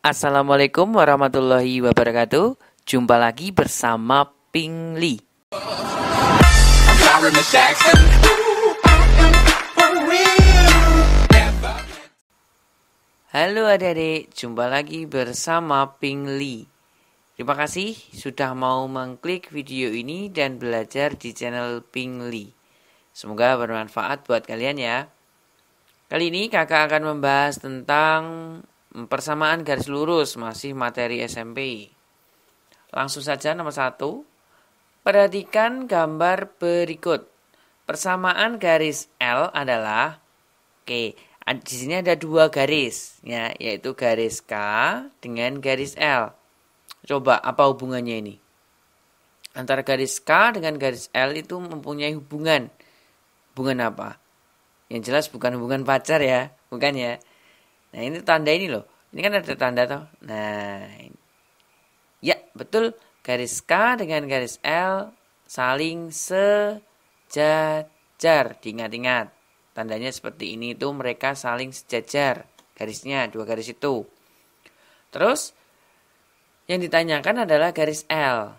Assalamualaikum warahmatullahi wabarakatuh. Jumpa lagi bersama Ping Li. Halo adik-adik, jumpa lagi bersama Ping Li. Terima kasih sudah mau mengklik video ini dan belajar di channel Ping Li. Semoga bermanfaat buat kalian ya. Kali ini kakak akan membahas tentang persamaan garis lurus, masih materi SMP. Langsung saja nomor 1. Perhatikan gambar berikut. Persamaan garis L adalah di sini ada dua garis ya, yaitu garis K dengan garis L. Coba apa hubungannya ini? Antara garis K dengan garis L itu mempunyai hubungan. Hubungan apa? Yang jelas bukan hubungan pacar ya, bukan ya. Nah ini tanda ini loh. Ini kan ada tanda toh. Nah ini. Ya betul. Garis K dengan garis L saling sejajar. Diingat-ingat. Tandanya seperti ini tuh mereka saling sejajar. Garisnya dua garis itu. Terus yang ditanyakan adalah garis L.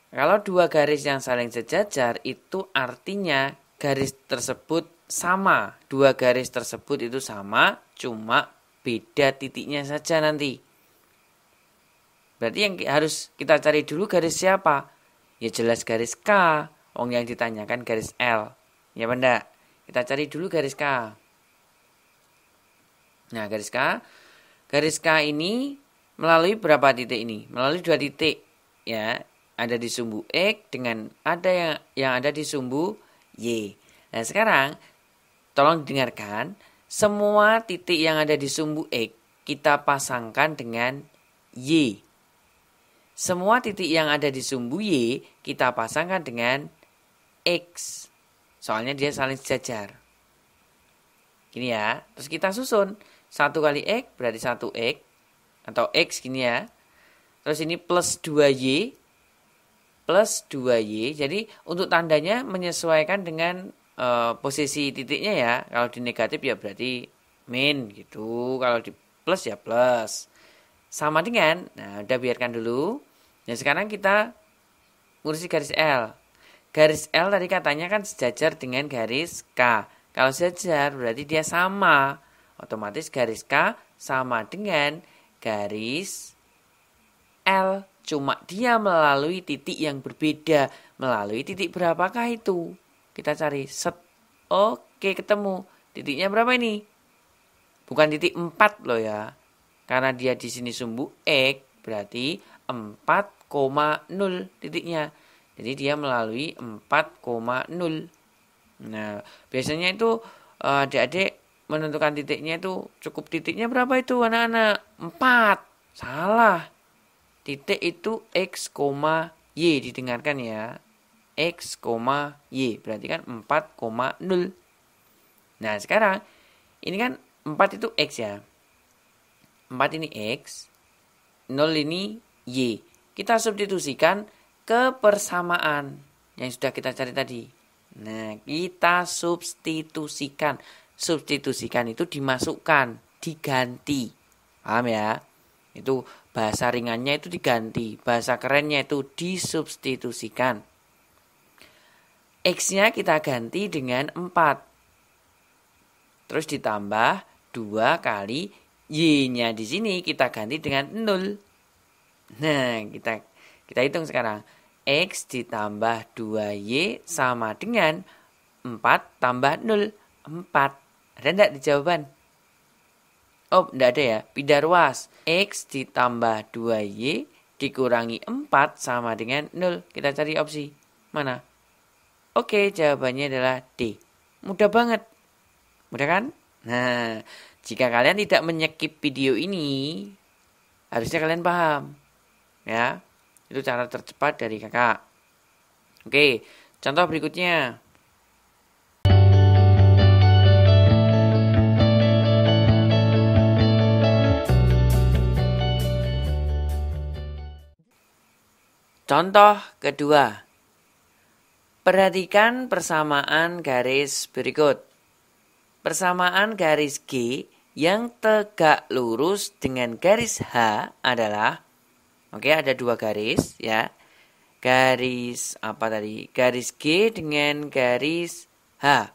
Kalau dua garis yang saling sejajar itu artinya garis tersebut sama. Dua garis tersebut itu sama, cuma beda titiknya saja nanti. Berarti yang harus kita cari dulu garis siapa? Ya jelas garis K. Yang ditanyakan garis L. Ya benda. Kita cari dulu garis K. Nah garis K. Garis K ini melalui berapa titik ini? Melalui 2 titik. Ya, ada di sumbu X dengan ada yang ada di sumbu Y. Nah sekarang tolong dengarkan, semua titik yang ada di sumbu X kita pasangkan dengan Y. Semua titik yang ada di sumbu Y kita pasangkan dengan X. Soalnya dia saling sejajar. Gini ya, terus kita susun. 1 kali X berarti 1X. Atau X gini ya. Terus ini plus 2Y. Plus 2Y. Jadi untuk tandanya menyesuaikan dengan posisi titiknya ya. Kalau di negatif ya berarti min gitu. Kalau di plus ya plus. Sama dengan, nah udah biarkan dulu. Nah sekarang kita ngurusi garis L. Garis L tadi katanya kan sejajar dengan garis K. Kalau sejajar berarti dia sama. Otomatis garis K sama dengan garis L. Cuma dia melalui titik yang berbeda. Melalui titik berapakah itu? Kita cari set. Oke, ketemu. Titiknya berapa ini? Bukan titik 4 loh ya. Karena dia di sini sumbu X, berarti 4,0 titiknya. Jadi dia melalui 4,0. Nah, biasanya itu adik-adik menentukan titiknya itu cukup titiknya berapa itu anak-anak? 4. Salah. Titik itu X, Y. Didengarkan ya. X, Y. Berarti kan 4,0. Nah sekarang ini kan 4 itu X ya. 4 ini X. 0 ini Y. Kita substitusikan ke persamaan yang sudah kita cari tadi. Nah kita substitusikan. Substitusikan itu dimasukkan. Diganti. Paham ya? Itu bahasa ringannya itu diganti. Bahasa kerennya itu disubstitusikan. X-nya kita ganti dengan 4. Terus ditambah 2 kali Y-nya di sini kita ganti dengan 0. Nah, kita hitung sekarang. X ditambah 2Y sama dengan 4 tambah 0. 4. Ada enggak di jawaban? Oh, enggak ada ya. Pindah ruas. X ditambah 2Y dikurangi 4 sama dengan 0. Kita cari opsi. Mana? Oke, jawabannya adalah D. Mudah banget. Mudah kan? Nah, jika kalian tidak menyekip video ini, harusnya kalian paham. Ya, itu cara tercepat dari kakak. Oke, contoh berikutnya. Contoh kedua. Perhatikan persamaan garis berikut. Persamaan garis G yang tegak lurus dengan garis H adalah, oke, ada 2 garis ya. Garis apa tadi? Garis G dengan garis H.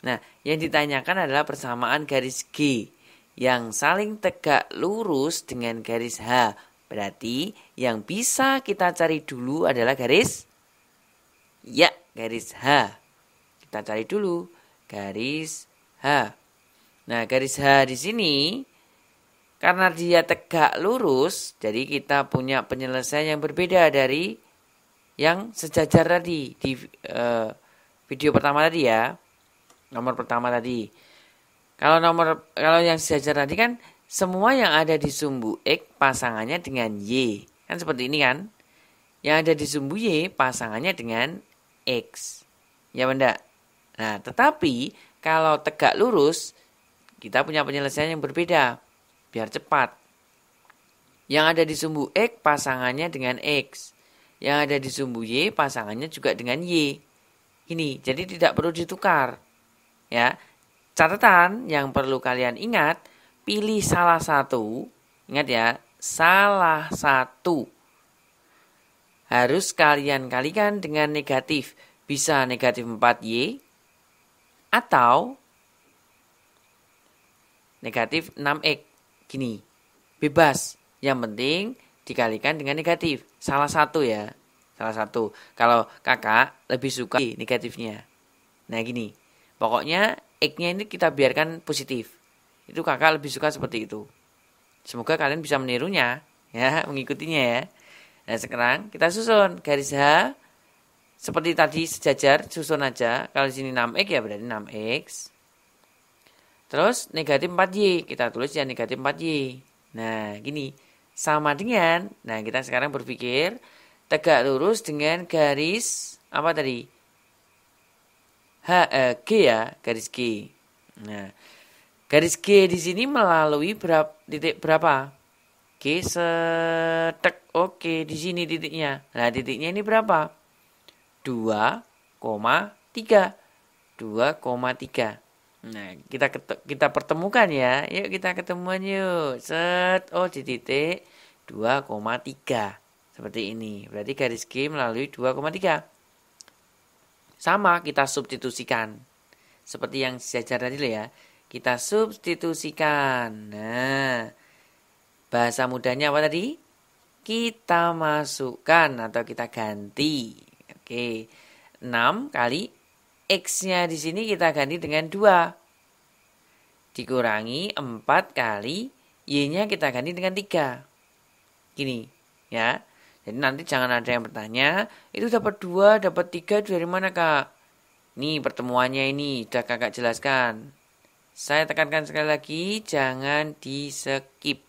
Nah, yang ditanyakan adalah persamaan garis G yang saling tegak lurus dengan garis H. Berarti yang bisa kita cari dulu adalah garis H. Kita cari dulu garis H. Nah, garis H di sini karena dia tegak lurus, jadi kita punya penyelesaian yang berbeda dari yang sejajar tadi di video pertama tadi ya. Nomor pertama tadi. Kalau yang sejajar tadi kan semua yang ada di sumbu X pasangannya dengan Y. Kan seperti ini kan? Yang ada di sumbu Y pasangannya dengan X. Ya benda. Nah, tetapi kalau tegak lurus kita punya penyelesaian yang berbeda. Biar cepat. Yang ada di sumbu X pasangannya dengan X. Yang ada di sumbu Y pasangannya juga dengan Y. Ini, jadi tidak perlu ditukar. Ya. Catatan yang perlu kalian ingat, pilih salah satu. Ingat ya, salah satu. Harus kalian kalikan dengan negatif. Bisa negatif 4Y atau negatif 6X. Gini, bebas. Yang penting dikalikan dengan negatif. Salah satu ya. Salah satu. Kalau kakak lebih suka negatifnya. Nah gini. Pokoknya X-nya ini kita biarkan positif. Itu kakak lebih suka seperti itu. Semoga kalian bisa menirunya. Ya, mengikutinya ya. Nah sekarang kita susun. Garis H. Seperti tadi sejajar. Susun aja. Kalau di sini 6X ya berarti 6X. Terus negatif 4Y. Kita tulis ya negatif 4Y. Nah gini. Sama dengan. Nah kita sekarang berpikir. Tegak lurus dengan garis. Apa tadi? G ya. Garis G. Nah. Garis G di sini melalui titik berapa? G setek. Oke. Di sini titiknya. Nah titiknya ini berapa? 2,3. 2,3. Nah, kita pertemukan ya. Yuk kita ketemuan yuk. Set. Oh, di titik 2,3. Seperti ini. Berarti garis G melalui 2,3. Sama kita substitusikan. Seperti yang sejajar tadi loh ya. Kita substitusikan. Nah, bahasa mudahnya apa tadi? Kita masukkan atau kita ganti. Oke. 6 kali X-nya di sini kita ganti dengan 2. Dikurangi 4 kali Y-nya kita ganti dengan 3. Gini, ya. Jadi nanti jangan ada yang bertanya, itu dapat 2, dapat 3 dari mana, Kak? Nih pertemuannya ini, sudah kakak jelaskan. Saya tekankan sekali lagi, jangan di-skip.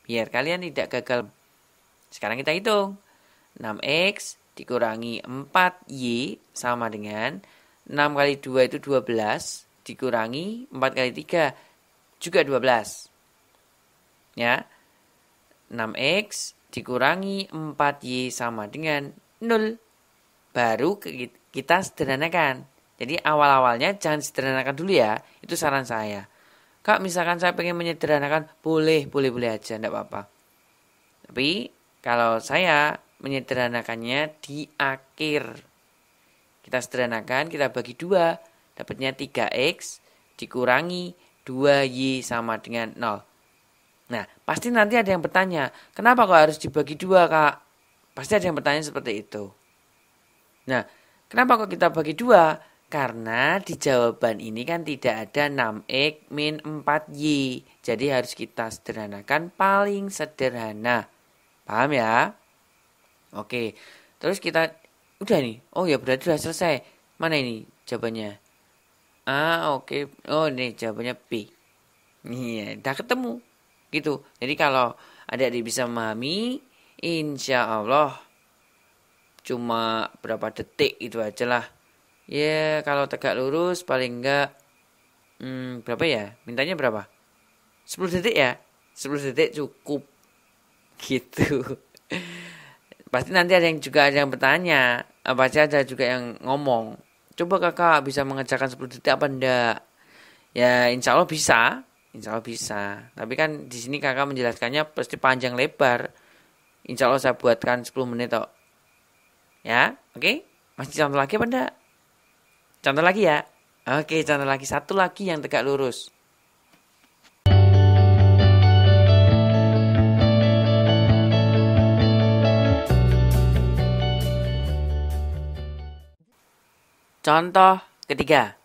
Biar kalian tidak gagal. Sekarang kita hitung. 6X dikurangi 4Y sama dengan 6 kali 2 itu 12. Dikurangi 4 kali 3 juga 12. Ya. 6X dikurangi 4Y sama dengan 0. Baru kita sederhanakan. Jadi awal-awalnya jangan sederhanakan dulu ya. Itu saran saya. Kak, misalkan saya pengen menyederhanakan, boleh aja, enggak apa-apa. Tapi kalau saya menyederhanakannya di akhir. Kita sederhanakan, kita bagi 2. Dapatnya 3X dikurangi 2Y sama dengan 0. Nah, pasti nanti ada yang bertanya, kenapa kok harus dibagi 2, Kak? Pasti ada yang bertanya seperti itu. Nah, kenapa kok kita bagi 2? Karena di jawaban ini kan tidak ada 6X min 4Y. Jadi harus kita sederhanakan paling sederhana. Paham ya? Oke, terus kita udah nih. Oh ya berarti sudah selesai. Mana ini jawabannya? Oke. Oh ini jawabannya B. Iya, udah ketemu. Gitu. Jadi kalau adik-adik bisa memahami, insya Allah cuma berapa detik itu aja lah. Ya kalau tegak lurus paling enggak berapa ya? Mintanya berapa? 10 detik ya? 10 detik cukup. Gitu. Pasti nanti ada yang bertanya. Pasti ada juga yang ngomong. Coba kakak bisa mengerjakan 10 detik apa enggak? Ya insya Allah bisa. Insya Allah bisa. Tapi kan di sini kakak menjelaskannya pasti panjang lebar. Insya Allah saya buatkan 10 menit toh. Ya, oke? Masih contoh lagi apa enggak? Contoh lagi ya. Oke, contoh lagi. Satu lagi yang tegak lurus. Contoh ketiga.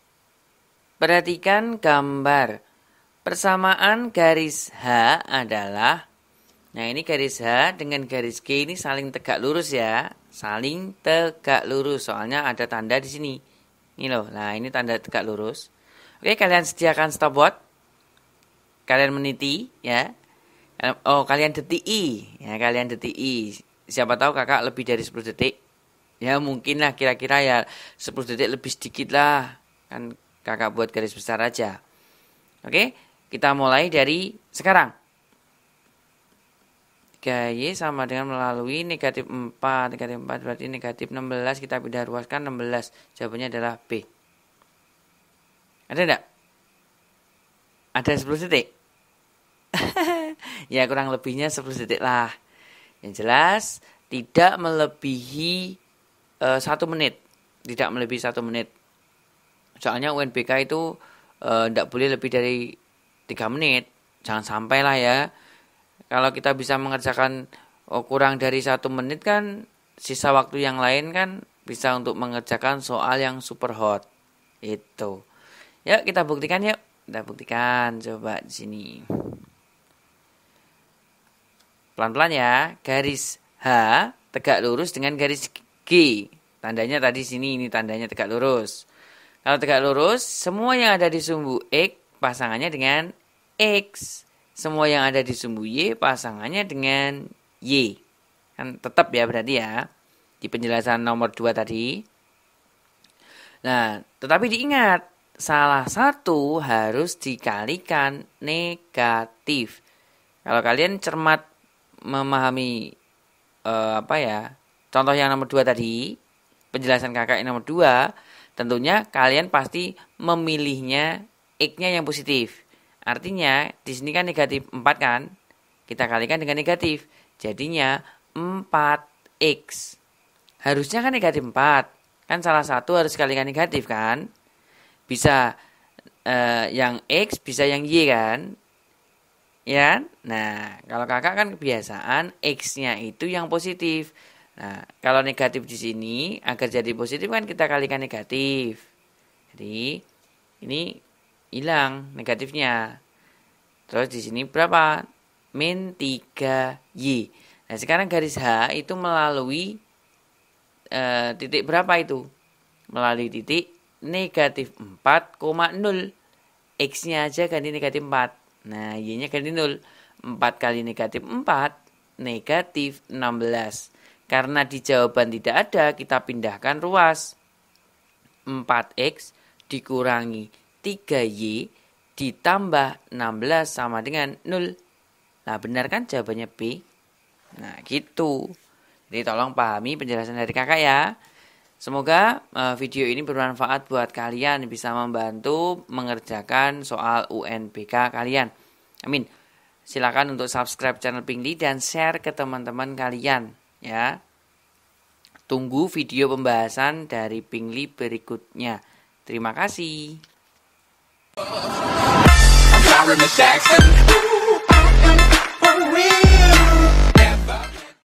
Perhatikan gambar. Persamaan garis H adalah, nah ini garis H dengan garis G ini saling tegak lurus ya. Saling tegak lurus, soalnya ada tanda di sini. Ini loh, nah ini tanda tegak lurus. Oke, kalian sediakan stopwatch. Kalian meniti ya. Oh, kalian detik-i. Ya, kalian detik-i. Siapa tahu kakak lebih dari 10 detik. Ya, mungkin lah kira-kira ya 10 detik lebih sedikit lah. Kan kakak buat garis besar aja. Oke, kita mulai dari sekarang. 3Y sama dengan melalui negatif 4. Negatif 4 berarti negatif 16. Kita pindah ruaskan 16. Jawabannya adalah B. Ada enggak? Ada 10 detik? Ya kurang lebihnya 10 detik lah. Yang jelas tidak melebihi 1 menit. Tidak melebihi 1 menit. Soalnya UNBK itu tidak boleh lebih dari 3 menit. Jangan sampai lah ya. Kalau kita bisa mengerjakan kurang dari 1 menit kan, sisa waktu yang lain kan bisa untuk mengerjakan soal yang super hot. Itu. Yuk kita buktikan yuk. Kita buktikan coba di sini. Pelan-pelan ya. Garis H tegak lurus dengan garis G. Tandanya tadi sini, ini tandanya tegak lurus. Kalau tegak lurus, semua yang ada di sumbu X pasangannya dengan X. Semua yang ada di sumbu Y pasangannya dengan Y. Kan tetap ya berarti ya. Di penjelasan nomor 2 tadi. Nah, tetapi diingat. Salah satu harus dikalikan negatif. Kalau kalian cermat memahami contoh yang nomor 2 tadi. Penjelasan kakak yang nomor 2. Tentunya kalian pasti memilihnya X-nya yang positif. Artinya, di sini kan negatif 4 kan? Kita kalikan dengan negatif. Jadinya 4X. Harusnya kan negatif 4. Kan salah satu harus kalikan negatif kan? Bisa yang X, bisa yang Y kan? Ya? Nah, kalau kakak kan kebiasaan X-nya itu yang positif. Nah, kalau negatif di sini, agar jadi positif kan kita kalikan negatif. Jadi, ini hilang negatifnya. Terus di sini berapa? Min 3Y. Nah, sekarang garis H itu melalui titik berapa itu? Melalui titik negatif 4,0. X-nya aja ganti negatif 4. Nah, Y-nya ganti 0. 4 kali negatif 4, negatif 16. Karena di jawaban tidak ada, kita pindahkan ruas. 4X dikurangi 3Y ditambah 16 sama dengan 0. Nah, benar kan jawabannya B? Nah, gitu. Jadi tolong pahami penjelasan dari kakak ya. Semoga video ini bermanfaat buat kalian, bisa membantu mengerjakan soal UNBK kalian. Amin. Silakan untuk subscribe channel Pingli dan share ke teman-teman kalian ya. Tunggu video pembahasan dari Pingli berikutnya. Terima kasih.